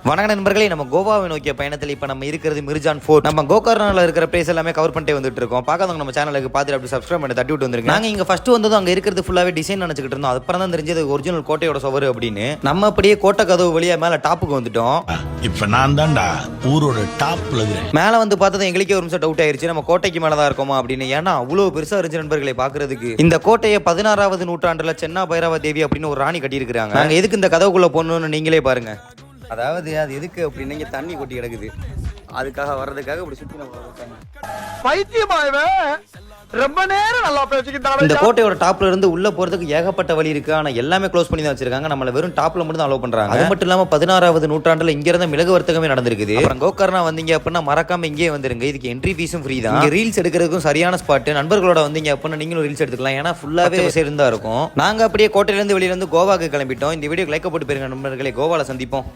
வணக்கம் நண்பர்களே, நம்ம கோவாவை நோக்கிய பயணத்தில் இப்போ நம்ம இருக்கிறது மிர்ஜான் ஃபோர்ட். நம்ம கோகர்னால இருக்கிற பிளேஸ் எல்லாமே கவர் பண்ணிட்டு வந்துட்டு இருக்கோம். பார்க்காதவங்க நம்ம சேனலுக்கு பார்த்துட்டு அப்படி சப்ஸ்கிரைப் பண்ணி தட்டி விட்டு வந்துருங்க. நாங்கள் இங்கே ஃபர்ஸ்ட் வந்ததும் அங்கே இருக்கிறது ஃபுல்லாவே டிசைன் நினைச்சிட்டு இருந்தோம். அப்புறம் தான் தெரிஞ்சது ஒரிஜினல் கோட்டையோட சுவர் அப்படின்னு. நம்ம அப்படியே கோட்டை கதவு வழியா மேலே டாப்புக்கு வந்துட்டோம். இப்போ நான் தான்டா ஊரோட டாப்ல இருக்கிறேன். மேலே வந்து பார்த்தது எங்களுக்கே ஒரு நிமிஷம் டவுட் ஆயிருச்சு, நம்ம கோட்டைக்கு மேலே தான் இருக்கோமா அப்படின்னு. ஏன்னா அவ்வளோ பெருசாக இருந்துச்சு நண்பர்களை பார்க்கறதுக்கு. இந்த கோட்டையை 16வது நூற்றாண்டுல சென்னா பைரவ தேவி அப்படின்னு ஒரு ராணி கட்டியிருக்காங்க. நாங்கள் எதுக்கு இந்த கதவுக்குள்ள போகணும்னு நீங்களே பாருங்க. அதாவது அது எதுக்கு அப்படின்னு இங்கே தண்ணி கொட்டி கிடக்குது, அதுக்காக வர்றதுக்காக இப்படி சுற்றி ரொம்ப நேரம் நல்லா பேசிக்கிட்டாங்க. இந்த கோட்டையோட டாப்ல இருந்து உள்ள போறதுக்கு ஏகப்பட்ட வழி இருக்கு. ஆனா எல்லாமே க்ளோஸ் பண்ணி தான் வச்சிருக்காங்க. நம்மள வெறும் டாப்ல மட்டும் தான் அலோவ் பண்றாங்க. அது மட்டும் இல்லாம 16வது நூற்றாண்டுல இங்க இருந்த மிளகு வர்த்தகமே நடந்திருக்குது. அப்புறம் கோகர்னா வந்தீங்க அப்படின்னா மறக்காம இங்கே வந்துருங்க. இதுக்கு என்ட்ரி ஃபீஸும் ஃப்ரீ தான். இங்க ரீல்ஸ் எடுக்கிறதுக்கும் சரியான ஸ்பாட். நண்பர்களோட வந்தீங்க அப்படின்னா நீங்களும் ரீல்ஸ் எடுத்துக்கலாம். ஏன்னா ஃபுல்லாவே சேர்ந்தா இருக்கும். நாங்க அப்படியே கோட்டையில இருந்து வெளியில இருந்து கோவாக்கு கிளம்பிட்டோம். இந்த வீடியோக்கு லைக் போட்டு போயிருங்க நண்பர்களே. கோவால சந்திப்போம்.